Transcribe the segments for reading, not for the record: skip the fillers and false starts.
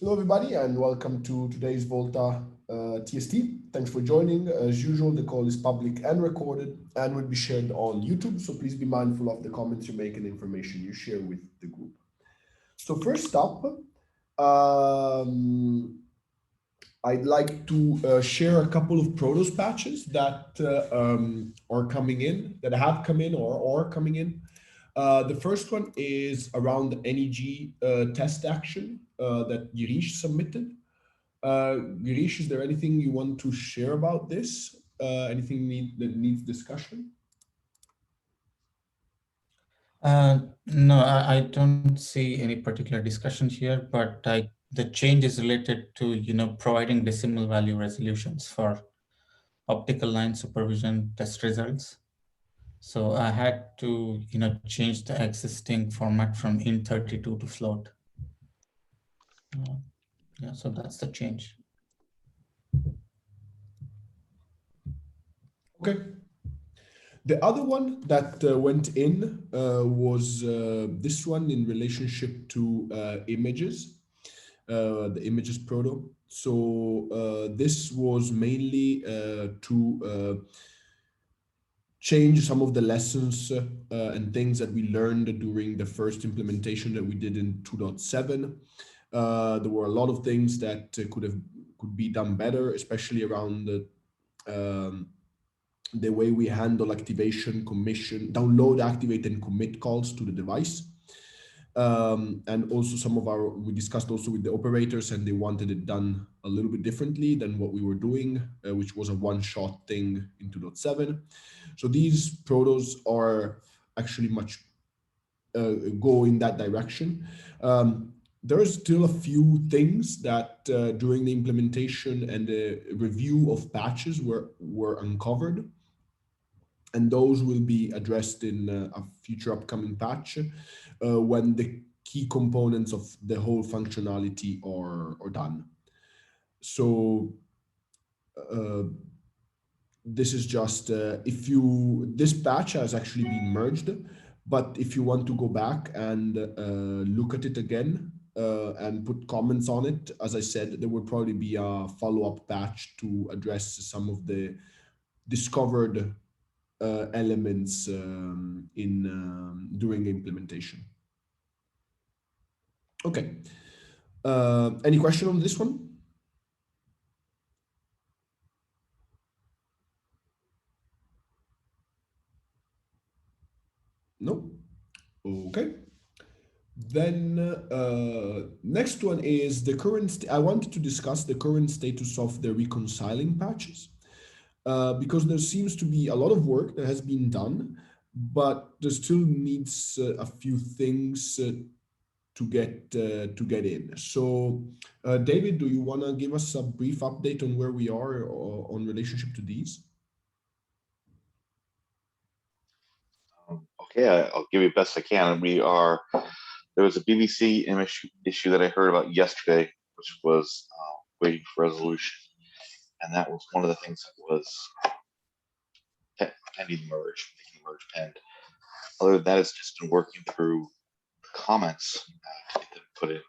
Hello, everybody, and welcome to today's vOLTHA TST. Thanks for joining. As usual, the call is public and recorded and will be shared on YouTube, so please be mindful of the comments you make and information you share with the group. So first up, I'd like to share a couple of Protos patches that are coming in, that have come in or are coming in. The first one is around the NEG test action that Girish submitted. Girish, is there anything you want to share about this? Anything that needs discussion? No, I don't see any particular discussion here, but the change is related to providing decimal value resolutions for optical line supervision test results. So I had to change the existing format from int32 to float. Yeah, so that's the change. Okay. The other one that went in was this one in relationship to images, the images proto. So this was mainly to change some of the lessons and things that we learned during the first implementation that we did in 2.7. There were a lot of things that could be done better, especially around the way we handle activation, commission, download, activate, and commit calls to the device. And also we discussed also with the operators, and they wanted it done a little bit differently than what we were doing, which was a one-shot thing in 2.7. So these protos are actually much go in that direction. There are still a few things that during the implementation and the review of patches were uncovered, and those will be addressed in a future upcoming patch when the key components of the whole functionality are done. So this is just this patch has actually been merged, but if you want to go back and look at it again and put comments on it, as I said, there will probably be a follow-up patch to address some of the discovered elements during implementation. Okay. Any question on this one? No. Okay. Then next one is the current. I wanted to discuss the current status of the reconciling patches. Because there seems to be a lot of work that has been done, but there still needs a few things to get in. So, David, do you want to give us a brief update on where we are on relationship to these? Okay, I'll give you best I can. There was a BBC issue that I heard about yesterday, which was waiting for resolution. And that was one of the things that was pending merge, making merge penned. Other than that, it's just been working through the comments to get them put in.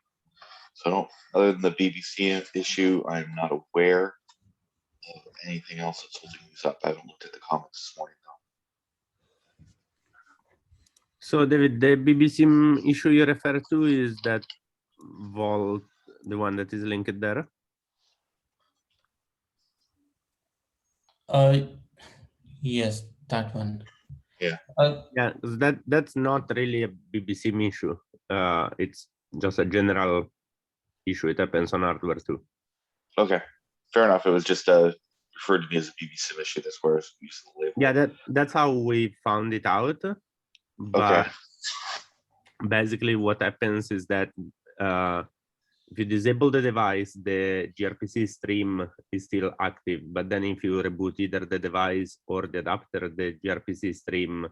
So other than the BBC issue, I'm not aware of anything else that's holding these up. I haven't looked at the comments this morning though. So David, the BBC issue you refer to is that Vault, the one that is linked there? Yes, that one. Yeah. Yeah, that's not really a BBC issue. It's just a general issue. It happens on hardware too. Okay, fair enough. It was just referred to me as a BBC issue. That's where it's used the label. Yeah, that's how we found it out. But basically, what happens is that if you disable the device, the gRPC stream is still active. But then if you reboot either the device or the adapter, the gRPC stream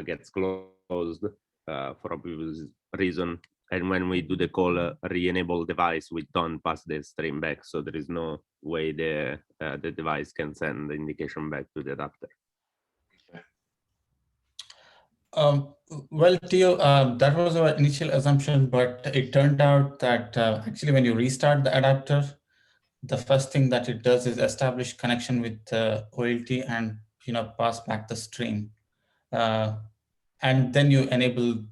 gets closed for obvious reason. And when we do the call re-enable device, we don't pass the stream back. So there is no way the device can send the indication back to the adapter. Well, Theo, that was our initial assumption, but it turned out that actually when you restart the adapter, the first thing that it does is establish connection with OLT and pass back the stream, and then you enable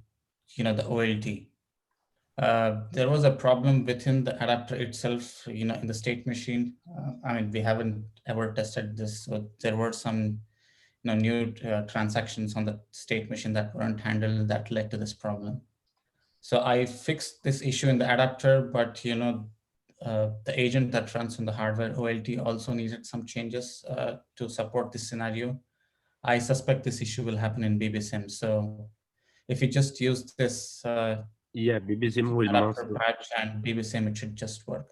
the OLT. There was a problem within the adapter itself, in the state machine. I mean, we haven't ever tested this, so there were some new transactions on the state machine that weren't handled that led to this problem. So I fixed this issue in the adapter, but the agent that runs on the hardware OLT also needed some changes to support this scenario. I suspect this issue will happen in BBSIM. So if you just use this Yeah, BBSIM will adapter most. patch and BBSIM, it should just work.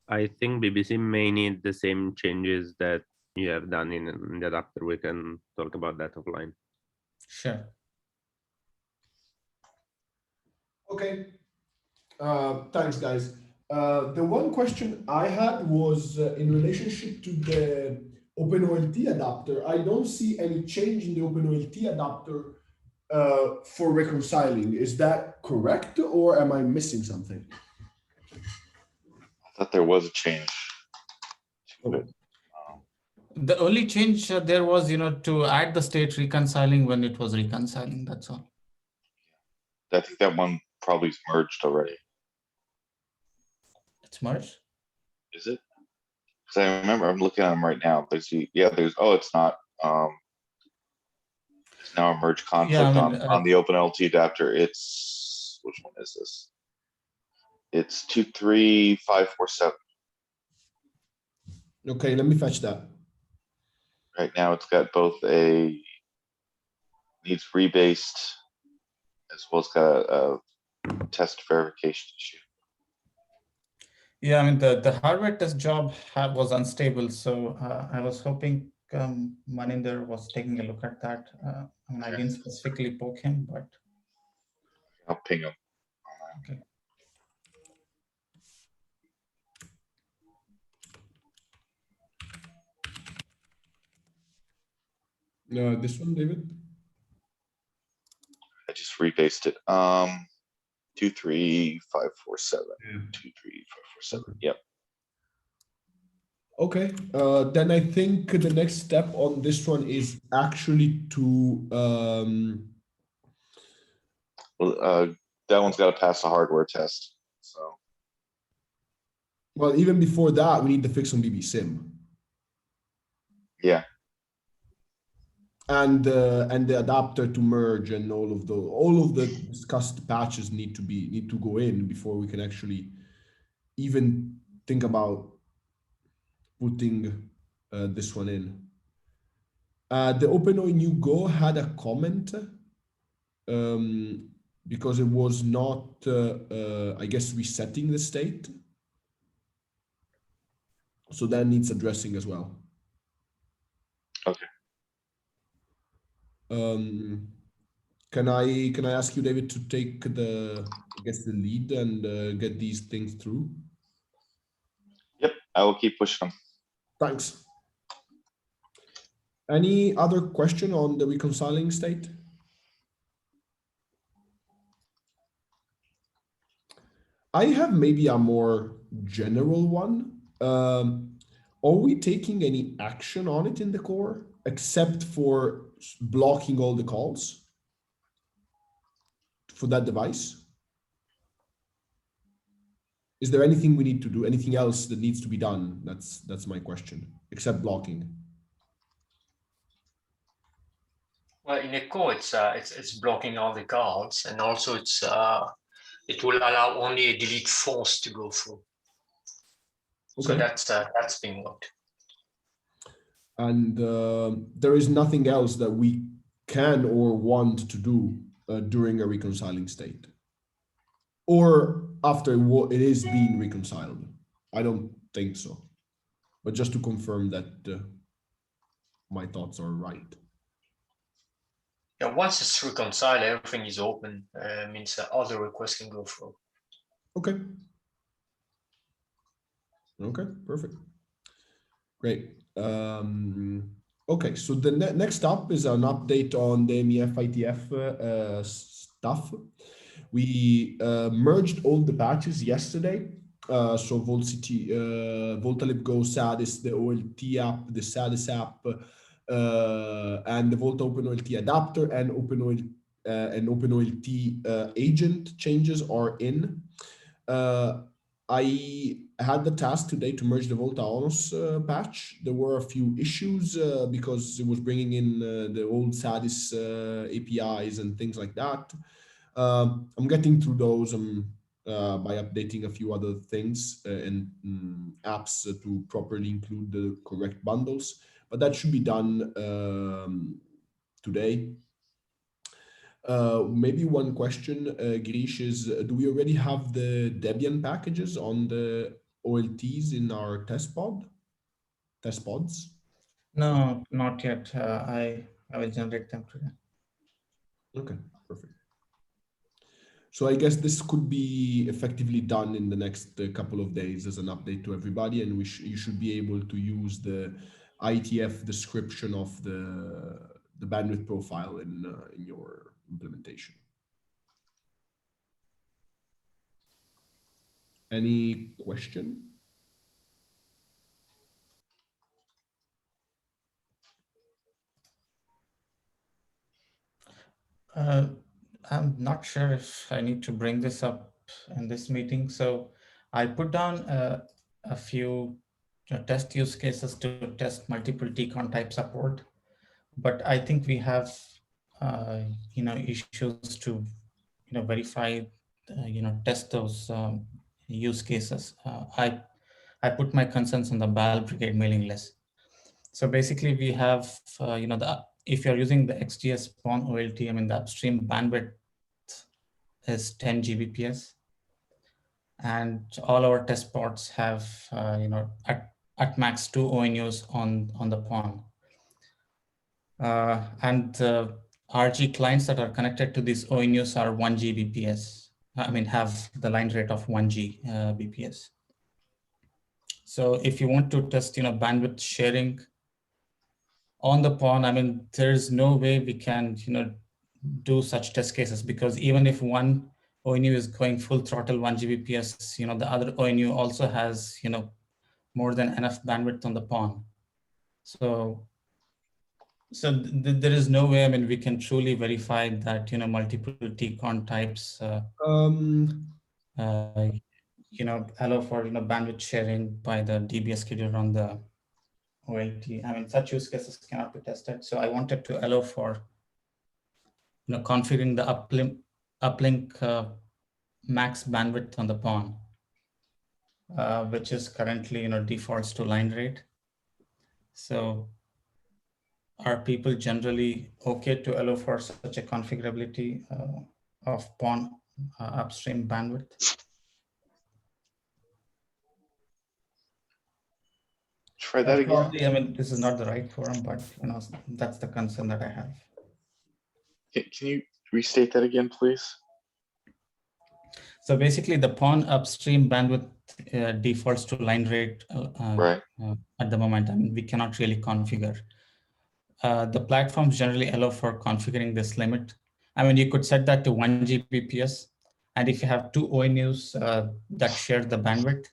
I think BBSIM may need the same changes that you have done in the adapter. We can talk about that offline. Sure. Okay. Thanks, guys. The one question I had was in relationship to the OpenOLT adapter. I don't see any change in the OpenOLT adapter for reconciling. Is that correct, or am I missing something? I thought there was a change to it. The only change there was, to add the state reconciling when it was reconciling. That's all. I think that one probably is merged already. It's merged? Is it? Because I remember I'm looking at them right now. There's oh, it's not. It's now a merge conflict on the OpenLT adapter. It's, which one is this? It's 23547. Okay, let me fetch that. Right now it's got both needs rebased as well as got a test verification issue. Yeah, I mean, the hardware test job was unstable, so I was hoping Maninder was taking a look at that. I mean, I didn't specifically poke him, but I'll ping him. okay. This one, David? I just rebased it. 23547. Yeah. 23547. Yep. Okay, then I think the next step on this one is actually to That one's got to pass the hardware test. So, well, even before that, we need to fix on BBSIM. yeah. And the adapter to merge and all of the discussed patches need to go in before we can actually even think about putting this one in. The OpenOI new Go had a comment because it was not, I guess, resetting the state. So that needs addressing as well. Okay. Can I ask you, David, to take the lead and get these things through? Yep, I will keep pushing them. Thanks. Any other question on the reconciling state? I have maybe a more general one. Are we taking any action on it in the core except for blocking all the calls for that device? Is there anything we need to do? Anything else that needs to be done? That's my question, except blocking. Well, in the core, it's blocking all the calls, and also it will allow only a delete false to go through. Okay. So that's being worked. And there is nothing else that we can or want to do during a reconciling state, or after it is being reconciled. I don't think so, but just to confirm that my thoughts are right. Yeah, once it's reconciled, everything is open. Means other requests can go through. Okay. Okay, perfect. Great. Okay, so the next up is an update on the MEF ITF stuff. We merged all the patches yesterday. So vOLTHA, vOLTHA SADIS, the OLT app, the SADIS app, and the vOLTHA OpenOLT adapter and OpenOLT agent changes are in. I had the task today to merge the vOLTHA ONOS patch. There were a few issues because it was bringing in the old SADIS APIs and things like that. I'm getting through those by updating a few other things and apps to properly include the correct bundles, but that should be done today. Maybe one question, Grish, is do we already have the Debian packages on the OLTs in our test pods? No, not yet. I will generate them today. Okay, perfect. So I guess this could be effectively done in the next couple of days as an update to everybody, and you should be able to use the ITF description of the bandwidth profile in your implementation. Any question? I'm not sure if I need to bring this up in this meeting. So I put down a few test use cases to test multiple TCON type support, but I think we have issues to verify, test those use cases. I put my concerns on the BAL Brigade mailing list. So basically, we have if you're using the XGS PON OLT, I mean the upstream bandwidth is 10 Gbps, and all our test ports have at max 2 ONUs on the PON, and the RG clients that are connected to these ONUs are 1 Gbps. I mean have the line rate of 1 Gbps. So if you want to test bandwidth sharing on the PON, I mean there's no way we can do such test cases, because even if one ONU is going full throttle 1 Gbps, the other ONU also has more than enough bandwidth on the PON. So there is no way, I mean, we can truly verify that multiple TCON types allow for bandwidth sharing by the DBS scheduler on the OLT. I mean, such use cases cannot be tested. So I wanted to allow for configuring the uplink max bandwidth on the PON, which is currently defaults to line rate. So are people generally okay to allow for such a configurability of PON upstream bandwidth? Try that again. Probably, I mean, this is not the right forum, but that's the concern that I have. Can you restate that again, please? So basically, the PON upstream bandwidth defaults to line rate Right. At the moment. I mean, we cannot really configure. The platforms generally allow for configuring this limit. I mean, you could set that to 1 Gbps. And if you have 2 ONUs that share the bandwidth,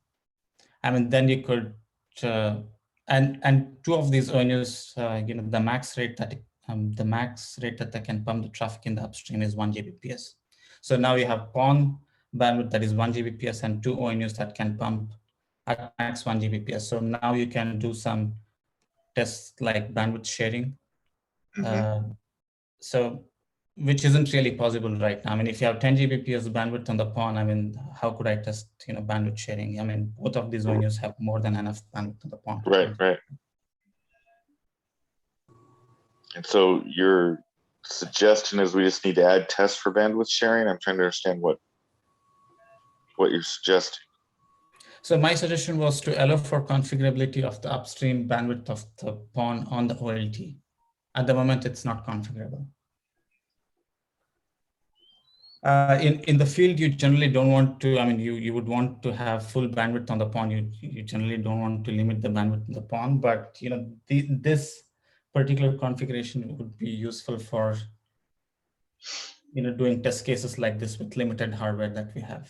I mean, then you could, and 2 of these ONUs, the max rate that they can pump the traffic in the upstream is 1 Gbps. So now you have PON bandwidth that is 1 Gbps and 2 ONUs that can pump at max 1 Gbps. So now you can do some tests like bandwidth sharing. So which isn't really possible right now. I mean, if you have 10 Gbps bandwidth on the PON, I mean, how could I test bandwidth sharing? I mean, both of these ONUs have more than enough bandwidth on the PON. Right. And so your suggestion is we just need to add tests for bandwidth sharing? I'm trying to understand what you're suggesting. So my suggestion was to allow for configurability of the upstream bandwidth of the PON on the OLT. At the moment, it's not configurable. In the field, you generally don't want to, I mean, you would want to have full bandwidth on the PON. You generally don't want to limit the bandwidth on the PON, but this particular configuration would be useful for doing test cases like this with limited hardware that we have.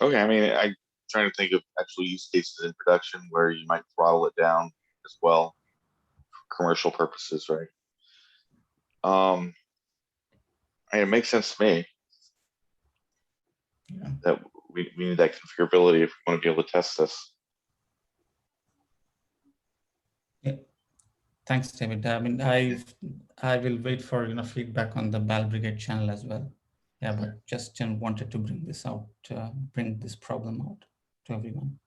Okay, I mean, I'm trying to think of actual use cases in production where you might throttle it down as well, for commercial purposes, right? And it makes sense to me Yeah. that we need that configurability if we want to be able to test this. Yeah. Thanks, David. I mean, I will wait for feedback on the BAL Brigade channel as well. Yeah, but just wanted to bring this out, bring this problem out to everyone.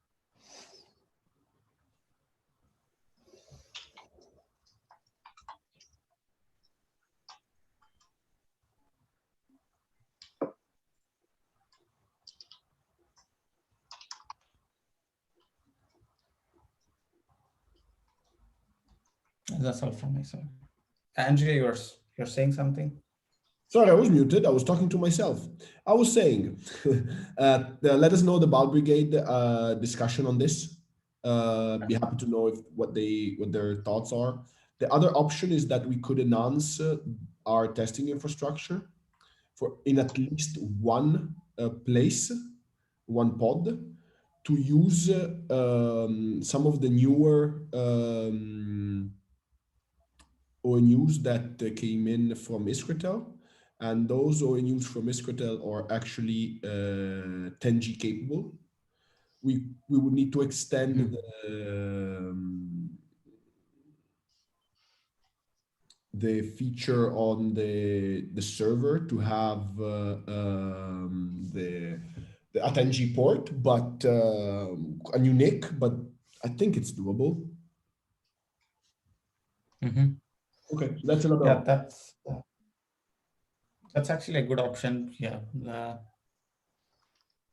That's all from my side. Andrea, you're saying something? Sorry, I was muted. I was talking to myself. I was saying, let us know the BAL Brigade discussion on this. Be happy to know what their thoughts are. The other option is that we could enhance our testing infrastructure in at least one place, one pod, to use some of the newer ONUs that came in from Iskritel. And those ONUs from Iskritel are actually 10G capable. We would need to extend the feature on the server to have the a 10G port, but a new NIC, but I think it's doable. Mm-hmm. Okay, so that's another. Yeah, that's actually a good option. Yeah,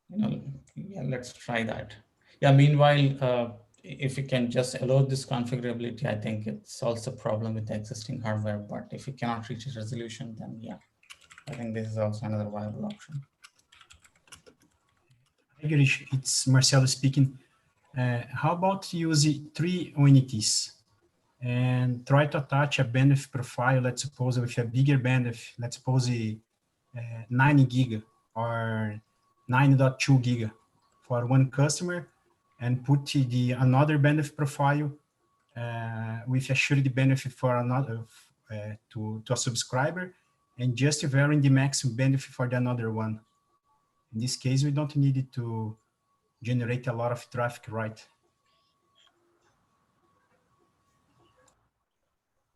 yeah, let's try that. Yeah. Meanwhile, if you can just allow this configurability, I think it solves the problem with the existing hardware. But if you cannot reach a resolution, then yeah, I think this is also another viable option. Hi, Girish, it's Marcelo speaking. How about use 3 ONTs and try to attach a bandwidth profile, let's suppose with a bigger bandwidth, let's suppose 9 giga or 9.2 giga for one customer, and put the another bandwidth profile with a shared bandwidth for another to a subscriber, and just varying the maximum bandwidth for the another one. In this case, we don't need it to generate a lot of traffic, right?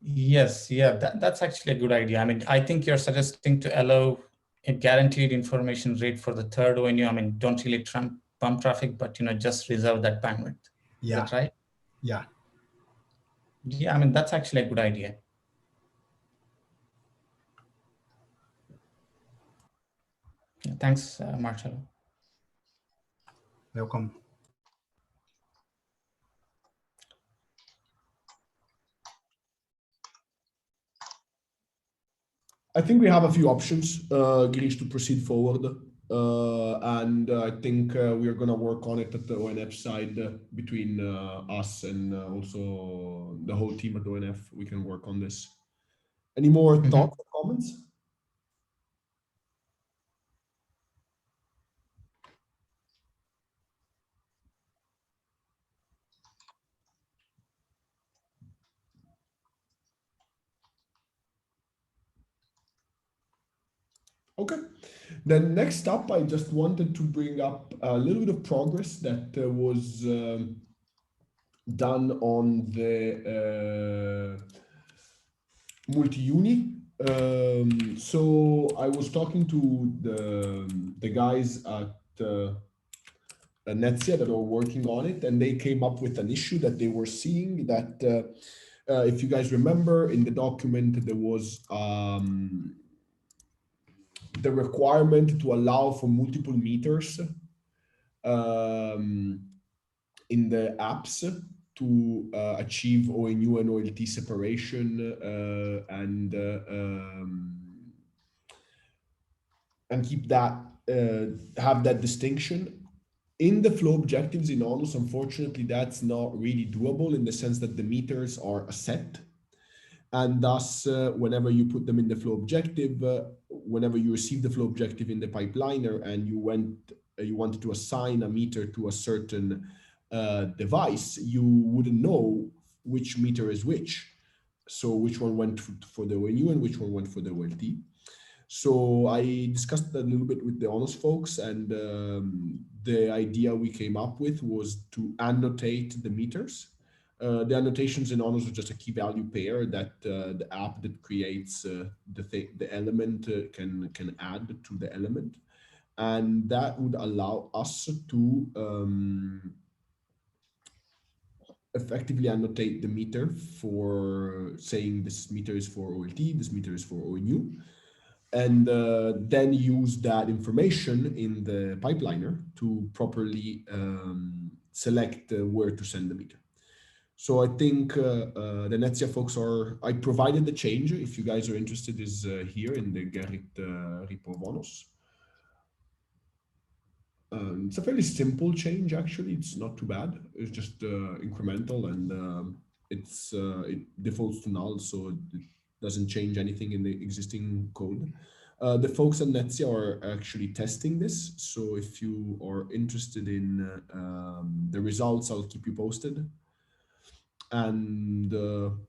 Yes, yeah, that's actually a good idea. I mean, I think you're suggesting to allow a guaranteed information rate for the third ONU. I mean, don't really pump traffic, but just reserve that bandwidth. Yeah. Is that right? Yeah. Yeah, I mean, that's actually a good idea. Yeah, thanks, Marcelo. Welcome. I think we have a few options, Girish, to proceed forward. And I think we are going to work on it at the ONF side between us and also the whole team at ONF. We can work on this. Any more thoughts or comments? Okay. Then next up, I just wanted to bring up a little bit of progress that was done on the multi-uni. So I was talking to the guys at Netsia that are working on it, and they came up with an issue that they were seeing that if you guys remember in the document, there was the requirement to allow for multiple meters in the apps to achieve ONU and OLT separation and keep that have that distinction. In the flow objectives in ONUS, unfortunately, that's not really doable in the sense that the meters are a set. And thus, whenever you put them in the flow objective, whenever you receive the flow objective in the pipeliner and you wanted to assign a meter to a certain device, you wouldn't know which meter is which. So which one went for the ONU and which one went for the OLT. So I discussed a little bit with the honors folks, and the idea we came up with was to annotate the meters. The annotations in honors are just a key value pair that the app that creates the element can add to the element, and that would allow us to effectively annotate the meter for saying this meter is for OLT, this meter is for ONU. And then use that information in the pipeliner to properly select where to send the meter. So I think the Netsia folks I provided the change, if you guys are interested, is here in the Gerrit repo Vonos. It's a fairly simple change, actually. It's not too bad. It's just incremental, and it defaults to null, so it doesn't change anything in the existing code. The folks at Netsia are actually testing this, so if you are interested in the results, I'll keep you posted. And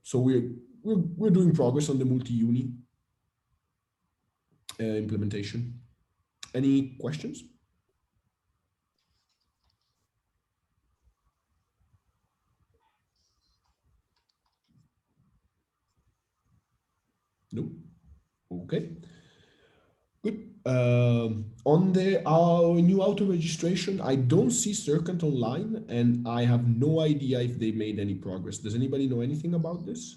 so we're doing progress on the multi-uni implementation. Any questions? No. Okay. Good. On our new auto registration, I don't see Circuit online, and I have no idea if they made any progress. Does anybody know anything about this?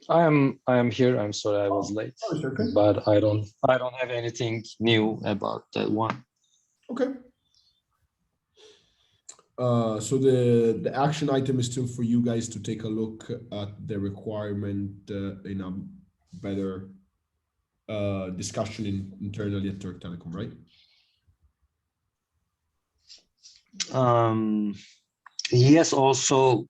I am here. I'm sorry I was late, but I don't have anything new about that one. Okay. So the action item is still for you guys to take a look at the requirement in a better discussion internally at Turk Telecom, right? Yes. Also,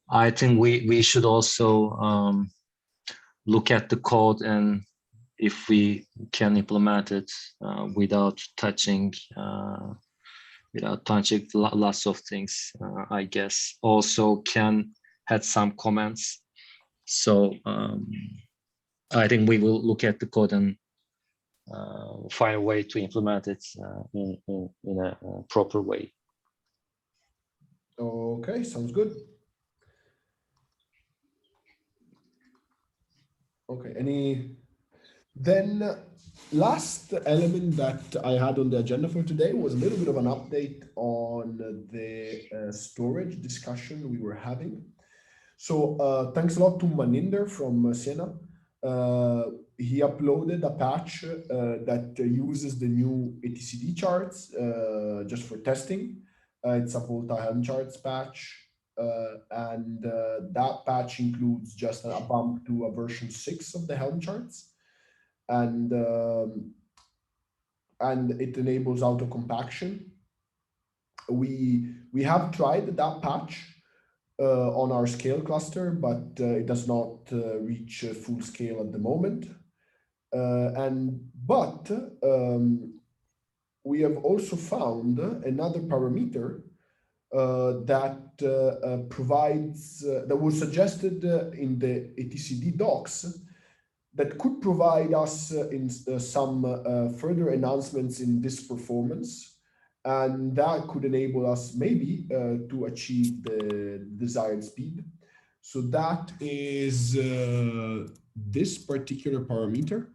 I think we should also look at the code and if we can implement it without touching lots of things. I guess also can had some comments. So I think we will look at the code and find a way to implement it in a proper way. Okay, sounds good. Okay, then last element that I had on the agenda for today was a little bit of an update on the storage discussion we were having. So thanks a lot to Maninder from Siena. He uploaded a patch that uses the new etcd charts just for testing. It's a vOLTHA Helm charts patch. And that patch includes just a bump to a version 6 of the Helm charts. And it enables auto compaction. We have tried that patch on our scale cluster, but it does not reach full scale at the moment. But we have also found another parameter that provides, that was suggested in the etcd docs, that could provide us in some further enhancements in this performance, and that could enable us maybe to achieve the desired speed. So that is this particular parameter.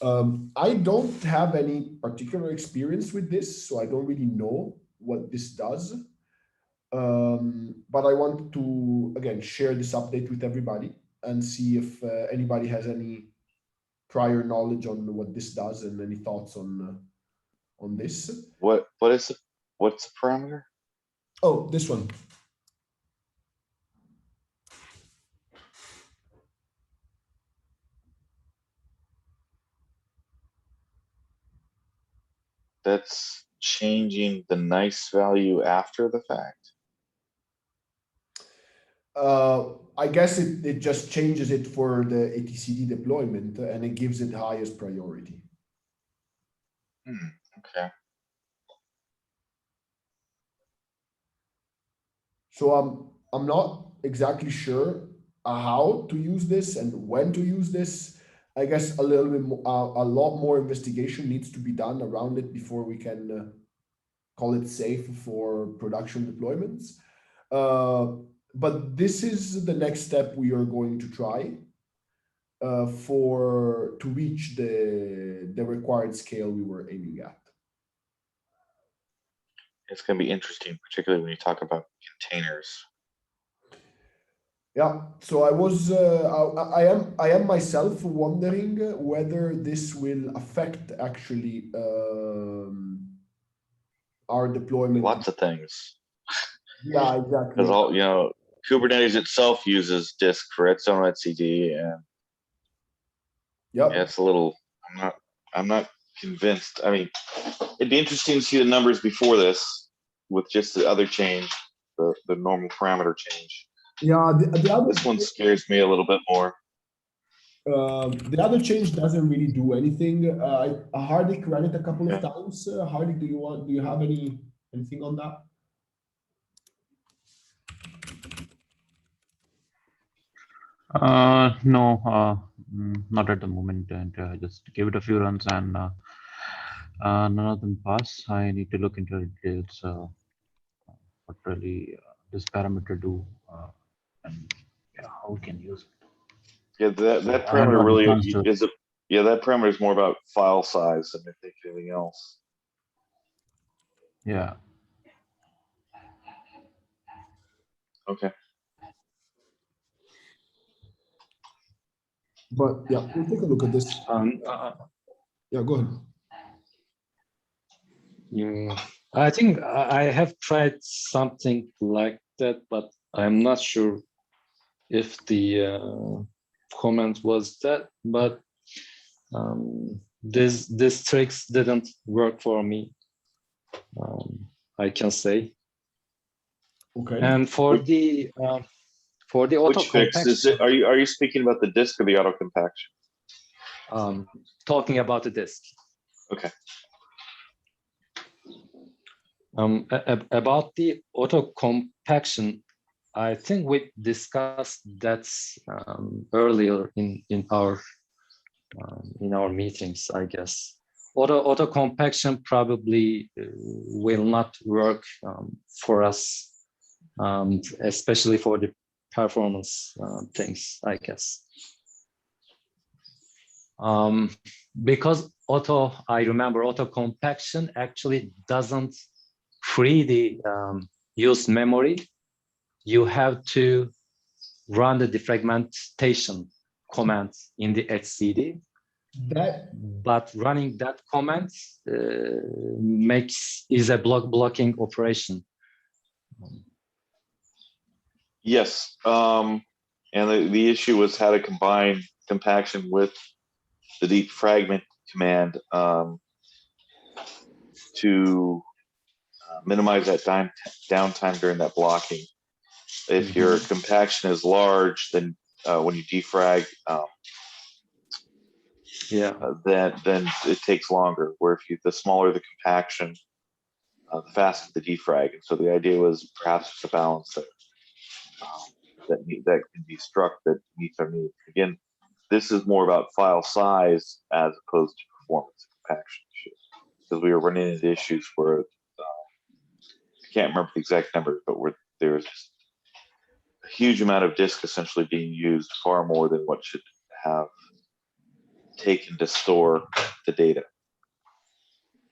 I don't have any particular experience with this, so I don't really know what this does. But I want to, again, share this update with everybody and see if anybody has any prior knowledge on what this does and any thoughts on this. What's the parameter? Oh, this one. that's changing the nice value after the fact. I guess it just changes it for the etcd deployment and it gives it highest priority. Okay. So I'm not exactly sure how to use this and when to use this. I guess a little bit more, a lot more investigation needs to be done around it before we can call it safe for production deployments. But this is the next step we are going to try to reach the required scale we were aiming at. It's going to be interesting, particularly when you talk about containers. Yeah, so I am myself wondering whether this will affect actually our deployment. Lots of things. Yeah, exactly. Because all, you know, Kubernetes itself uses disk for its own etcd, and Yep. yeah, it's a little. I'm not convinced. I mean, it'd be interesting to see the numbers before this, with just the other change, the normal parameter change. Yeah, the other This one scares me a little bit more. the other change doesn't really do anything. Hardik ran it a couple of times. Hardik, do you have anything on that? No, not at the moment. And just give it a few runs and none of them pass. I need to look into the details. What really this parameter do and yeah, how we can use it. Yeah, that I haven't parameter got the really chance to- is that parameter is more about file size than I think anything else. Yeah. Okay. But yeah, we'll take a look at this. Yeah, go ahead. I think I have tried something like that, but I'm not sure if the comment was that. But this tricks didn't work for me. I can say. Okay. And for the auto Which fix is it? compaction, Are you speaking about the disk or the auto compaction? talking about the disk. Okay. About the auto compaction, I think we discussed that earlier in our meetings, I guess. Auto compaction probably will not work for us, especially for the performance things, I guess. Because I remember auto compaction actually doesn't free the used memory. You have to run the defragmentation command in the etcd. But running that command is a blocking operation. Yes, and the issue was how to combine compaction with the defragment command to minimize that downtime during that blocking. If your compaction is large, then when you defrag, then it takes longer. Where if the smaller the compaction, the faster the defrag. And so the idea was perhaps just a balance that can be struck that meets our needs. Again, this is more about file size as opposed to performance compaction issues, because we were running into issues where I can't remember the exact numbers, but where there was just a huge amount of disk essentially being used, far more than what should have taken to store the data.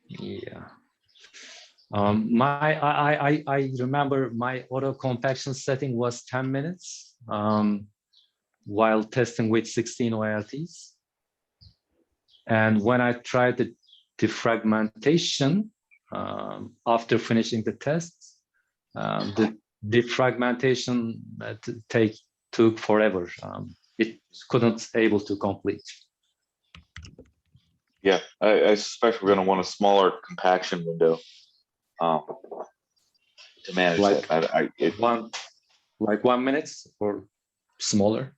Yeah. I remember my auto compaction setting was 10 minutes while testing with 16 OLTs. And when I tried the defragmentation after finishing the tests, the defragmentation took forever. It couldn't able to complete. Yeah, I suspect we're going to want a smaller compaction window to manage Like that. like 1 minute or smaller.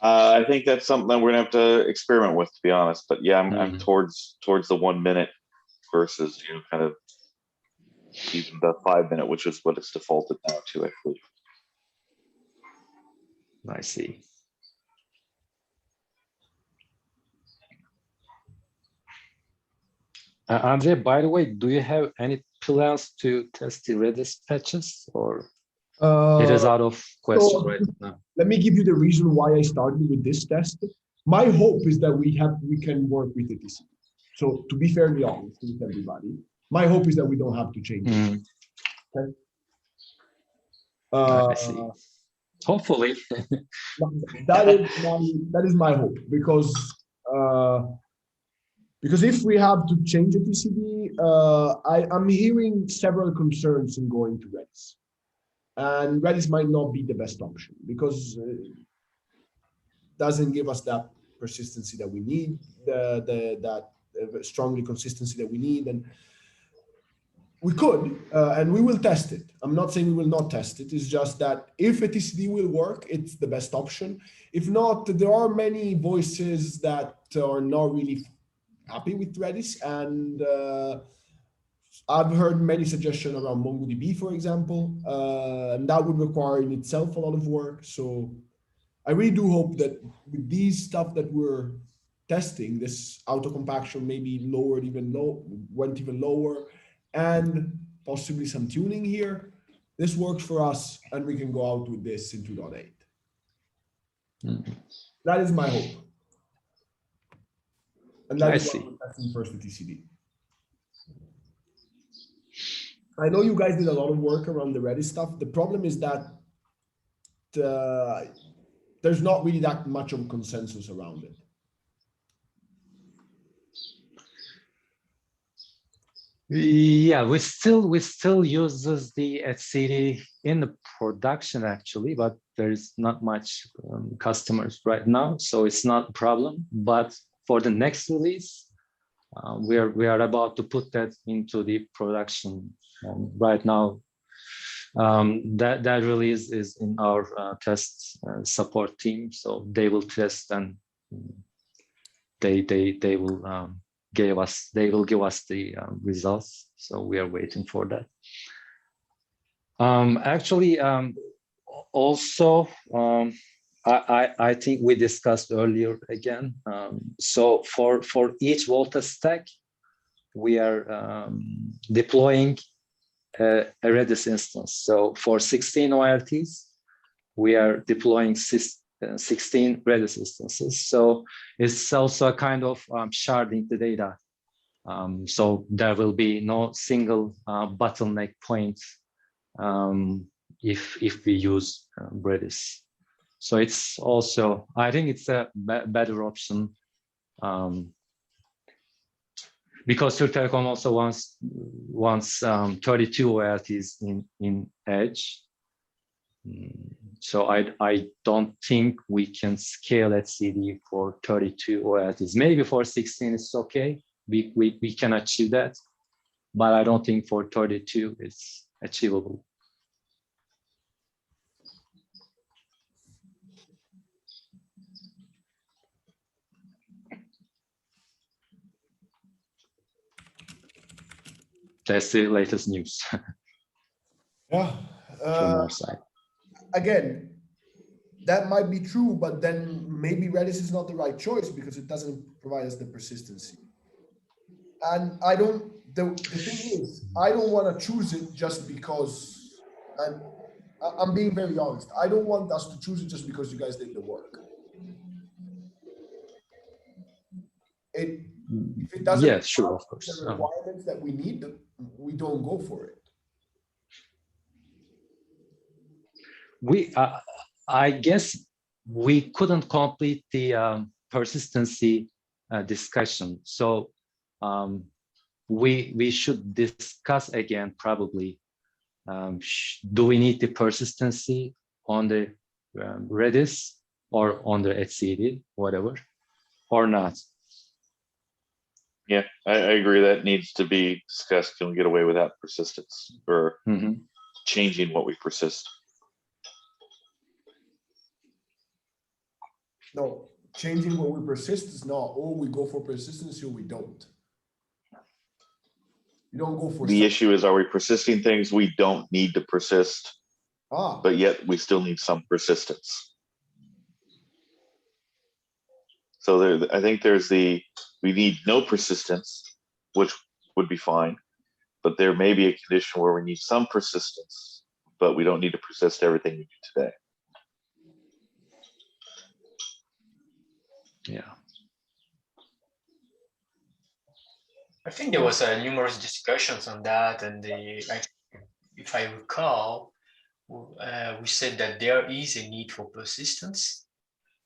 I think that's something that we're gonna have to experiment with, to be honest. But yeah, I'm towards the 1 minute versus kind of even the 5 minute, which is what it's defaulted now to, I believe. I see. Andre, by the way, do you have any plans to test the Redis patches, or it is out of question right now? Let me give you the reason why I started with this test. My hope is that we can work with the TCD. So to be fairly honest with everybody, my hope is that we don't have to change it. Okay? I see. Hopefully. that is my hope, because if we have to change the TCD, I'm hearing several concerns in going to Redis. And Redis might not be the best option because it doesn't give us that persistency that we need, that strongly consistency that we need. And we could, and we will test it. I'm not saying we will not test it. It's just that if a TCD will work, it's the best option. If not, there are many voices that are not really happy with Redis, and I've heard many suggestions around MongoDB, for example, and that would require in itself a lot of work. So I really do hope that with these stuff that we're testing, this auto compaction maybe went even lower, and possibly some tuning here, this works for us, and we can go out with this in 2.8. That is my hope. And that is why we're testing first the TCD. I know you guys did a lot of work around the Redis stuff. The problem is that there's not really that much of a consensus around it. Yeah, we still uses the etcd in the production actually, but there's not much customers right now, so it's not a problem. But for the next release, we are about to put that into the production right now. That release is in our test support team, so they will test and they will give us the results. So we are waiting for that. Actually, also, I think we discussed earlier again. So for each vOLTHA stack, we are deploying a Redis instance. So for 16 ORTs, we are deploying 16 Redis instances. So it's also a kind of sharding the data. So there will be no single bottleneck point if we use Redis. So it's also, I think it's a better option because Türk Telekom also wants 32 ORTs in Edge. So I don't think we can scale etcd for 32 ORTs. Maybe for 16 it's okay. We can achieve that, but I don't think for 32 it's achievable. That's the latest news. Yeah. From our side. Again, that might be true, but then maybe Redis is not the right choice because it doesn't provide us the persistency. And the thing is, I don't want to choose it just because, and I'm being very honest, I don't want us to choose it just because you guys did the work. If it doesn't, yeah, sure, of course. The requirements that we need, we don't go for it. I guess we couldn't complete the persistency discussion. So we should discuss again probably. Do we need the persistency on the Redis or on the etcd, whatever, or not? Yeah, I agree that needs to be discussed. Can we get away without persistence or changing what we persist? No, changing what we persist is not, oh, we go for persistency or we don't. You don't go for The issue is, are we persisting things we don't need to persist, but yet we still need some persistence? So there, I think there's we need no persistence, which would be fine, but there may be a condition where we need some persistence, but we don't need to persist everything we do today. Yeah. I think there was numerous discussions on that, and if I recall, we said that there is a need for persistence,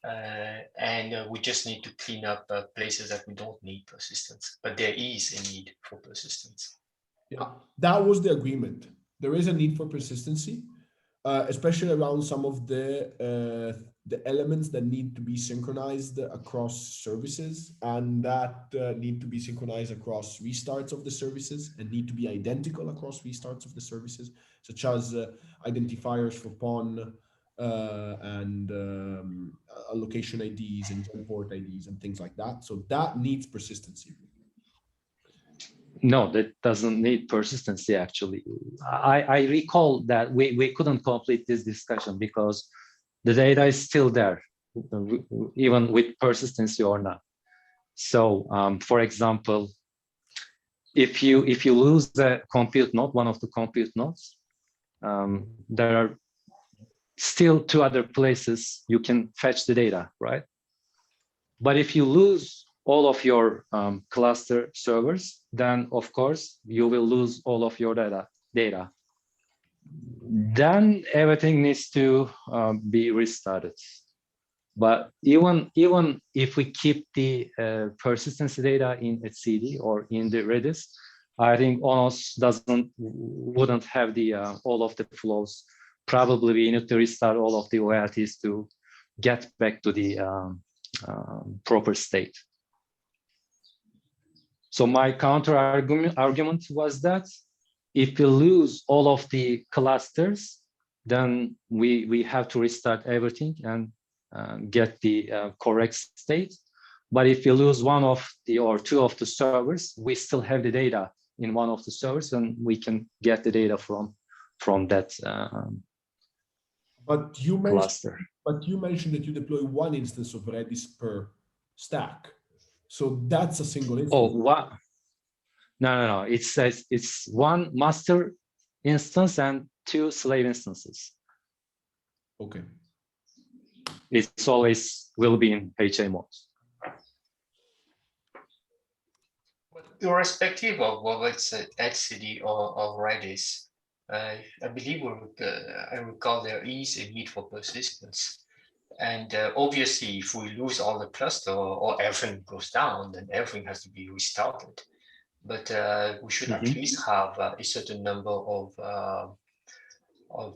and we just need to clean up places that we don't need persistence, but there is a need for persistence. Yeah, that was the agreement. There is a need for persistency, especially around some of the elements that need to be synchronized across services, and that need to be synchronized across restarts of the services and need to be identical across restarts of the services, such as identifiers for PON and allocation IDs and port IDs and things like that. So that needs persistency. No, that doesn't need persistency, actually. I recall that we couldn't complete this discussion because the data is still there, even with persistency or not. So, for example, if you lose the compute node, one of the compute nodes, there are still two other places you can fetch the data, right? But if you lose all of your cluster servers, then of course you will lose all of your data. Then everything needs to be restarted. But even if we keep the persistency data in etcd or in the Redis, I think ONOS wouldn't have the all of the flows. Probably we need to restart all of the OLTs to get back to the proper state. So my counter argument was that if we lose all of the clusters, then we have to restart everything and get the correct state. But if you lose one of the or two of the servers, we still have the data in one of the servers, and we can get the data from that cluster. But you mentioned that you deploy one instance of Redis per stack. So that's a single instance. Oh, what? No. It says it's one master instance and two slave instances. Okay. It's always will be in HA mode. Irrespective of whether it's etcd or Redis, I believe I recall there is a need for persistence. And obviously, if we lose all the cluster or everything goes down, then everything has to be restarted. But we should at least have a certain number of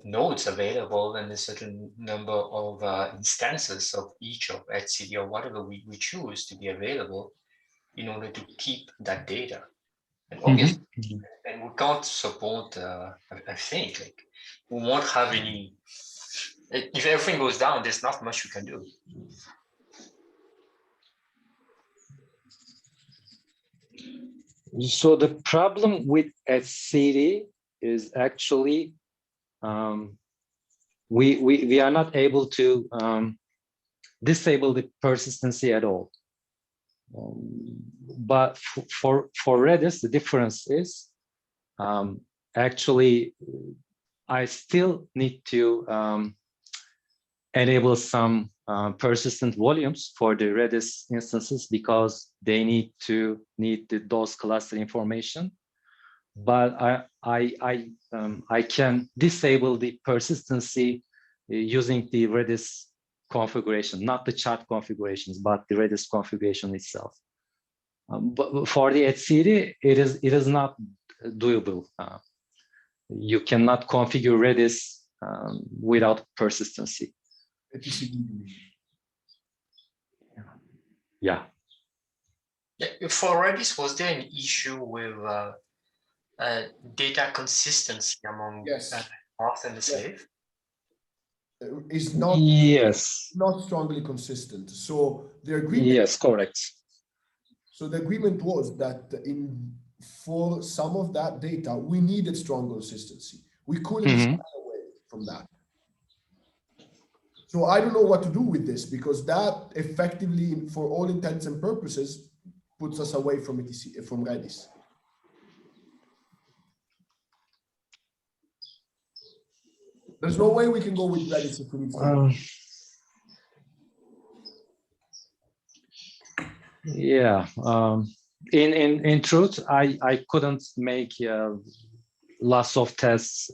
nodes available and a certain number of instances of each of etcd or whatever we choose to be available in order to keep that data. And obviously, and we can't support, I think, like, we won't have any, if everything goes down, there's not much we can do. So the problem with etcd is actually we are not able to disable the persistency at all. But for Redis, the difference is actually I still need to enable some persistent volumes for the Redis instances because they need the DOS cluster information. But I can disable the persistency using the Redis configuration, not the chart configurations, but the Redis configuration itself. But for the etcd, it is not doable. You cannot configure Redis without persistency. Yeah, For Redis, was there an issue with data consistency among Yes. master and the slave? Is not Yes. not strongly consistent. So the agreement. Yes, correct. So the agreement was that for some of that data, we needed strong consistency. We couldn't shy away from that. So I don't know what to do with this, because that effectively, for all intents and purposes, puts us away from ETC, from Redis. There's no way we can go with Redis if we need strong. Yeah. In truth, I couldn't make lots of tests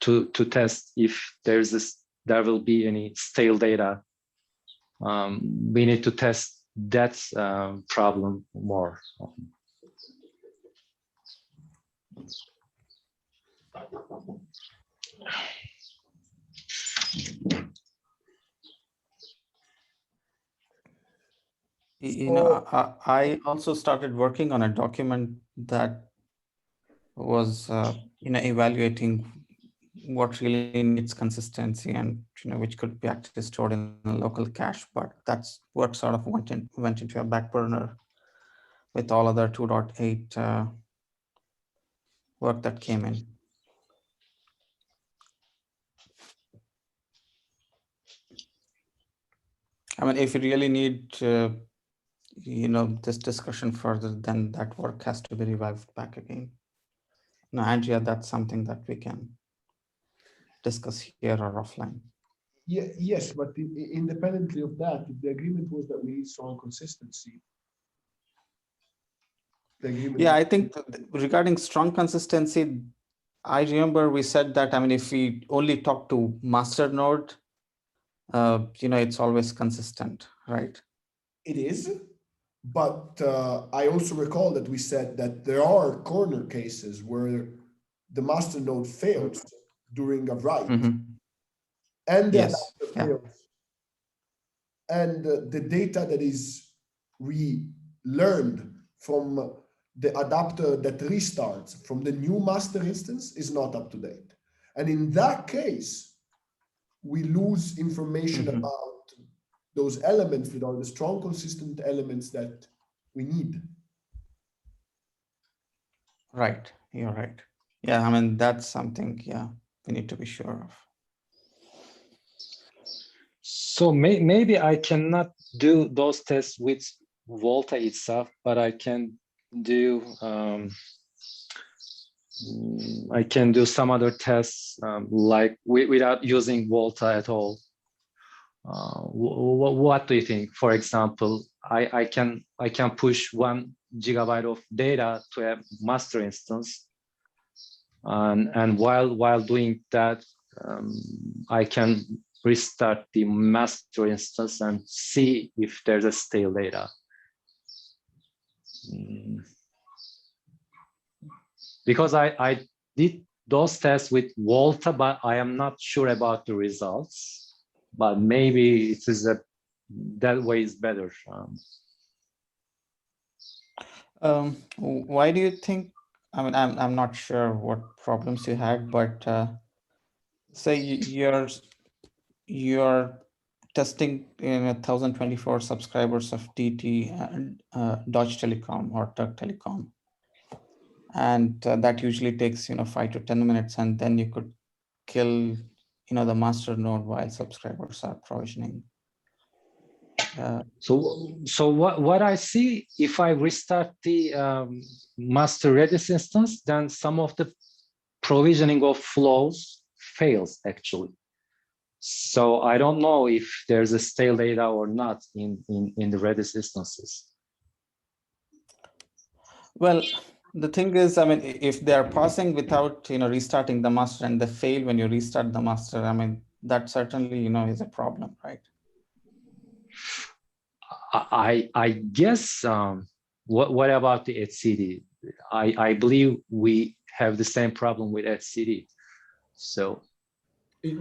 to test if there will be any stale data. We need to test that problem more. You know, I also started working on a document that was, evaluating what really needs consistency and, which could be actually stored in a local cache, but that's what sort of went into a back burner with all other 2.8 work that came in. I mean, if you really need, this discussion further, then that work has to be revived back again. No, Andrea, that's something that we can discuss here or offline. Yeah, yes, but independently of that, the agreement was that we need strong consistency. The agreement. Yeah, I think regarding strong consistency, I remember we said that, I mean, if we only talk to master node, it's always consistent, right? It is, but I also recall that we said that there are corner cases where the master node fails during a write, and the adapter fails, and the data that is relearned from the adapter that restarts from the new master instance is not up to date. And in that case, we lose information about those elements that are the strong, consistent elements that we need. Right, you're right. Yeah, I mean, that's something, we need to be sure of. So maybe I cannot do those tests with vOLTHA itself, but I can do some other tests like without using vOLTHA at all. What do you think? For example, I can push 1 GB of data to a master instance, and while doing that, I can restart the master instance and see if there's a stale data. Because I did those tests with vOLTHA, but I am not sure about the results. But maybe it is that way is better. Why do you think? I mean, I'm not sure what problems you had, but say you're testing 1,024 subscribers of DT and Deutsche Telekom or Turk Telekom, and that usually takes 5 to 10 minutes, and then you could kill the master node while subscribers are provisioning. So what I see, if I restart the master Redis instance, then some of the provisioning of flows fails actually. So I don't know if there's a stale data or not in the Redis instances. Well, the thing is, I mean, if they are passing without restarting the master and they fail when you restart the master, I mean, that certainly is a problem, right? I guess. What about the etcd? I believe we have the same problem with etcd. So.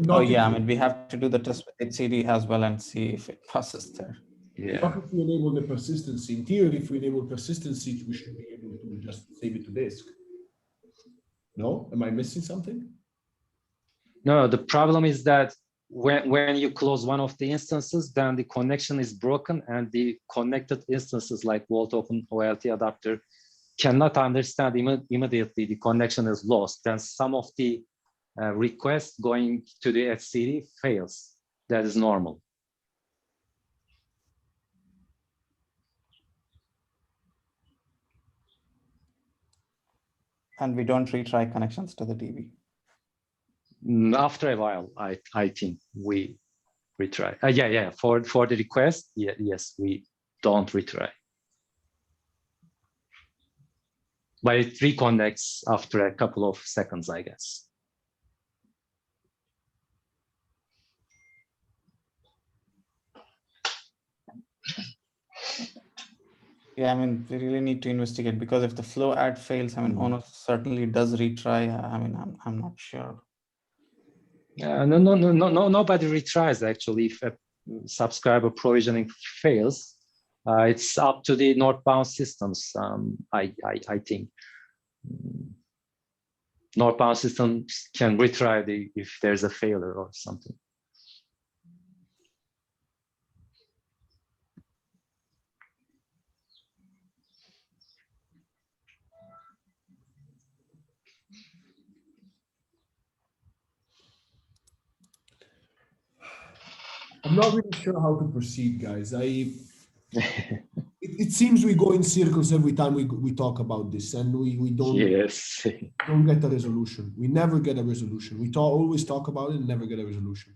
Oh yeah, I mean, we have to do the test with etcd as well and see if it passes there. Yeah. What if we enable the persistency? In theory, if we enable persistency, we should be able to just save it to disk. No? Am I missing something? No, the problem is that when you close one of the instances, then the connection is broken and the connected instances like Vault Open OLT adapter cannot understand immediately the connection is lost. Then some of the requests going to the etcd fails. That is normal. And we don't retry connections to the DB. After a while, I think we retry. Yeah. For the request, yes, we don't retry. But it reconnects after a couple of seconds, I guess. Yeah, I mean, we really need to investigate, because if the flow add fails, I mean, Ono certainly does retry. I mean, I'm not sure. No, nobody retries actually. If a subscriber provisioning fails, it's up to the northbound systems. I think northbound systems can retry if there's a failure or something. I'm not really sure how to proceed, guys. It seems we go in circles every time we talk about this, and we don't, yes. don't get a resolution. We never get a resolution. We always talk about it and never get a resolution.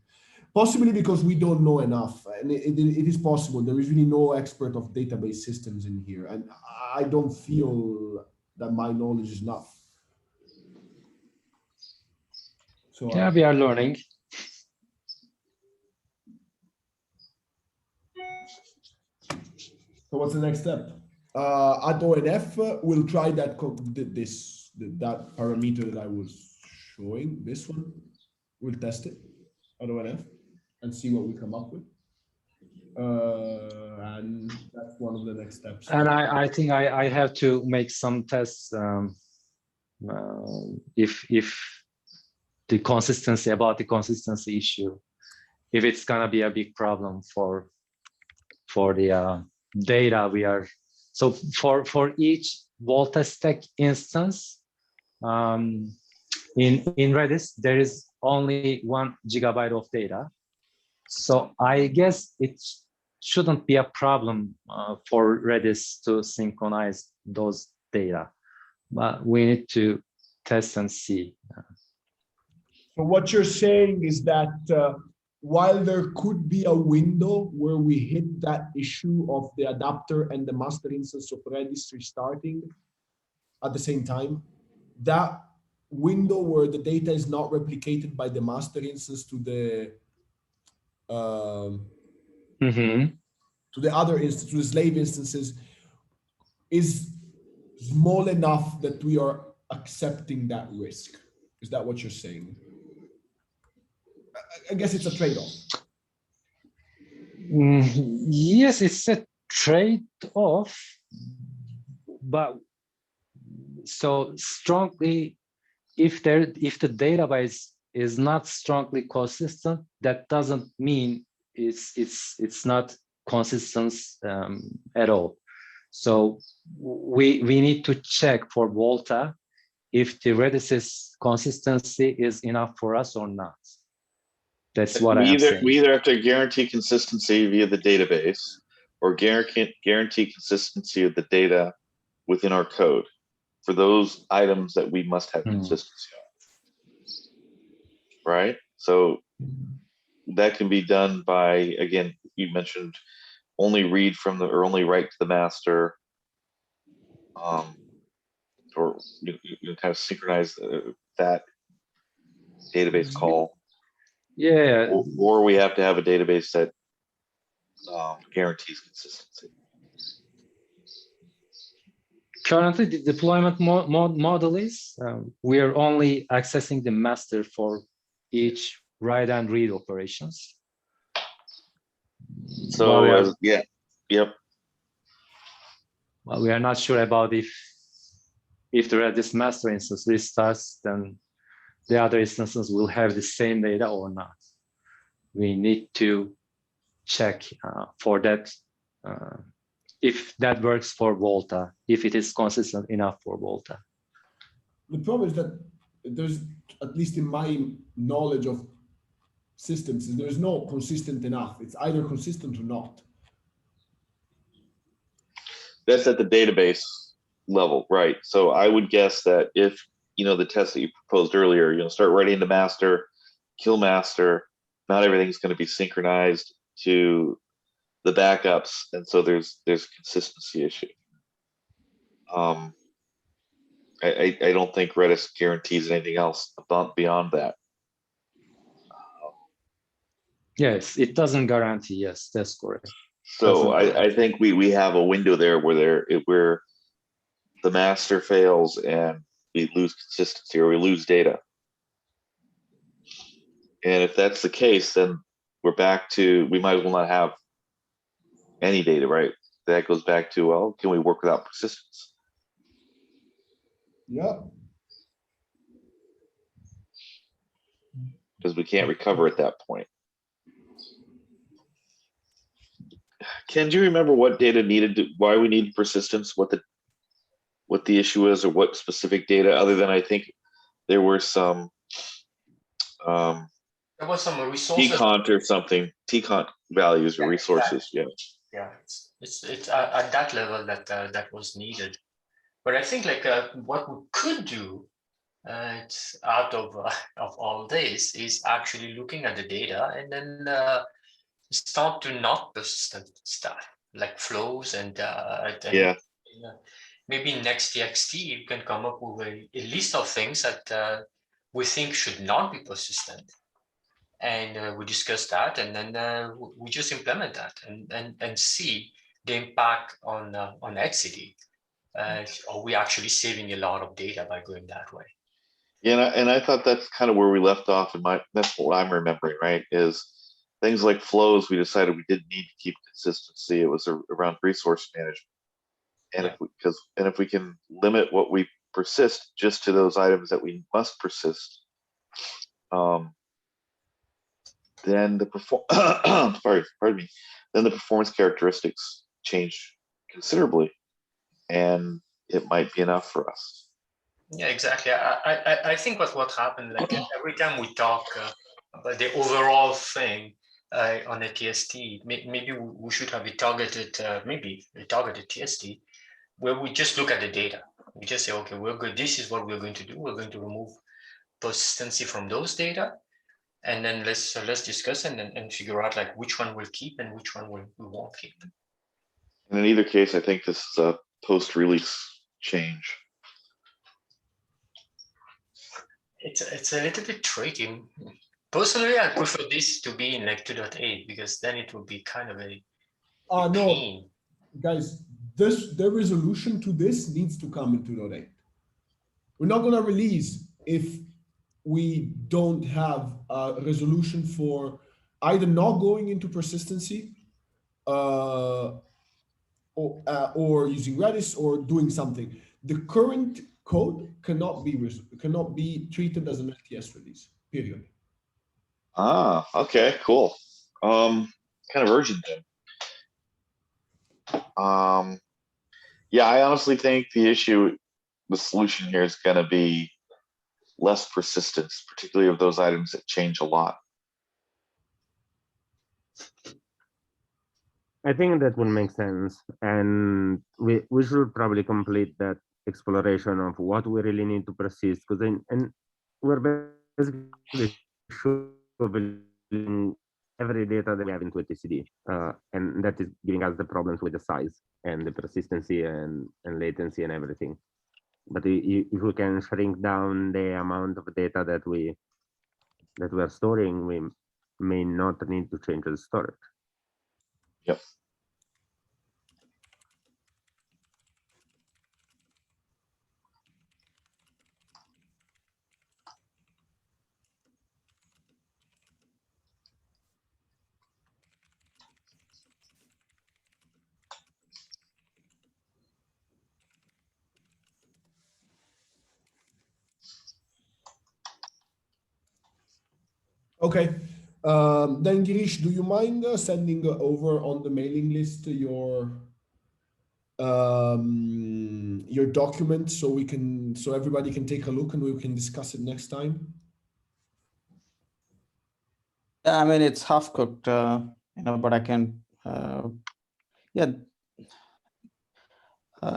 Possibly because we don't know enough, and it is possible. There is really no expert of database systems in here, and I don't feel that my knowledge is enough. So yeah, we are learning. So what's the next step? At ONF, we'll try that that parameter that I was showing. This one, we'll test it at ONF and see what we come up with. And that's one of the next steps. And I think I have to make some tests if the consistency issue, if it's gonna be a big problem for the data we are. So for each vOLTHA stack instance in Redis, there is only 1 GB of data. So I guess it shouldn't be a problem for Redis to synchronize those data, but we need to test and see. So what you're saying is that while there could be a window where we hit that issue of the adapter and the master instance of Redis restarting at the same time, that window where the data is not replicated by the master instance to the to the other instance, to the slave instances, is small enough that we are accepting that risk. Is that what you're saying? I guess it's a trade-off. Yes, it's a trade-off, but so strongly, if the database is not strongly consistent, that doesn't mean it's not consistent at all. So we need to check for vOLTHA if the Redis's consistency is enough for us or not. That's what I'm saying. We either have to guarantee consistency via the database or guarantee consistency of the data within our code for those items that we must have consistency on. Right? So that can be done by, again, you mentioned only read from or only write to the master, or you kind of synchronize that database call. Yeah. Or we have to have a database that guarantees consistency. Currently, the deployment model is we are only accessing the master for each write and read operations. So Yep. Well, we are not sure about if this master instance restarts, then the other instances will have the same data or not. We need to check for that, if that works for vOLTHA, if it is consistent enough for vOLTHA. The problem is that there's, at least in my knowledge of systems, there's no consistent enough. It's either consistent or not. That's at the database level, right? So I would guess that if, the test that you proposed earlier, start writing the master, kill master, not everything's going to be synchronized to the backups, and so there's a consistency issue. I don't think Redis guarantees anything else beyond that. Yes, it doesn't guarantee. Yes, that's correct. So I think we have a window there where the master fails and we lose consistency or we lose data. And if that's the case, then we're back to, we might as well not have any data, right? That goes back to, well, can we work without persistence? Yeah. Because we can't recover at that point. Ken, do you remember what data why we need persistence, what the issue is, or what specific data, other than I think there were some there was some resources. tcont or something, tcont values or resources. Exactly. Yeah, it's at that level that was needed. But I think what we could do, it's out of all this, is actually looking at the data and then start to not persistent stuff like flows and maybe next TXT you can come up with a list of things that we think should not be persistent, and we discuss that, and then we just implement that and see the impact on XCD. Are we actually saving a lot of data by going that way? Yeah, and I thought that's kind of where we left off that's what I'm remembering, right? Is things like flows, we decided we didn't need to keep consistency. It was around resource management. And if we can limit what we persist just to those items that we must persist, then the then the performance characteristics change considerably, and it might be enough for us. Yeah, exactly. I think what happened, every time we talk about the overall thing on a TST, maybe we should have a targeted TST where we just look at the data. We just say, okay, we're good. This is what we're going to do. We're going to remove persistency from those data, and then let's discuss and figure out which one we'll keep and which one we won't keep. And in either case, I think this is a post-release change. It's a little bit tricky. Personally, I prefer this to be in 2.8 because then it will be kind of a pain. No, guys, the resolution to this needs to come in 2.8. We're not going to release if we don't have a resolution for either not going into persistency or using Redis or doing something. The current code cannot be treated as an LTS release, period. Okay, cool. Kind of urgent then. Yeah, I honestly think the solution here is going to be less persistence, particularly of those items that change a lot. I think that will make sense, and we should probably complete that exploration of what we really need to persist, because and we're basically shoveling every data that we have into a TCD, and that is giving us the problems with the size and the persistency and latency and everything. But if we can shrink down the amount of data that we're storing, we may not need to change the storage. Yep. Okay. Then Girish, do you mind sending over on the mailing list your document so everybody can take a look and we can discuss it next time? Yeah, I mean, it's half cooked, but I can, yeah.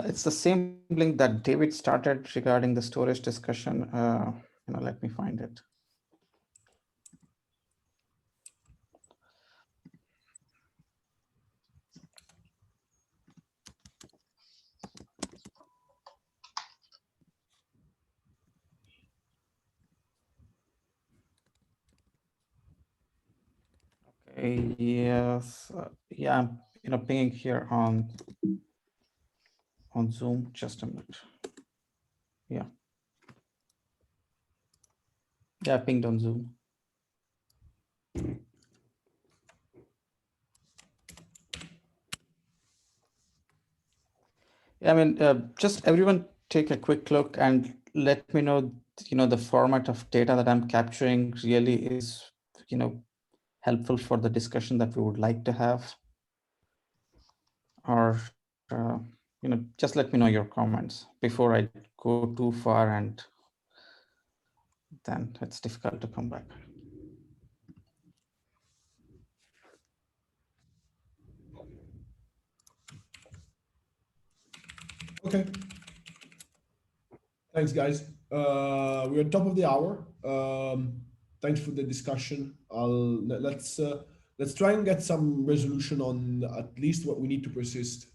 It's the same link that David started regarding the storage discussion. Let me find it. Okay, yes, yeah, I'm pinging here on Zoom. Just a minute. Yeah, I pinged on Zoom. Yeah, I mean, just everyone take a quick look and let me know, the format of data that I'm capturing really is, helpful for the discussion that we would like to have. Or, just let me know your comments before I go too far and then it's difficult to come back. Okay. Thanks, guys. We're on top of the hour. Thanks for the discussion. Let's try and get some resolution on at least what we need to persist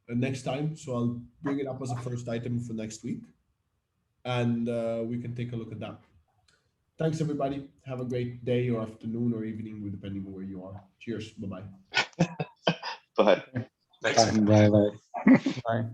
next time. So I'll bring it up as a first item for next week, and we can take a look at that. Thanks, everybody. Have a great day or afternoon or evening, depending on where you are. Cheers. Bye-bye. Bye. Thanks. Bye bye. Bye.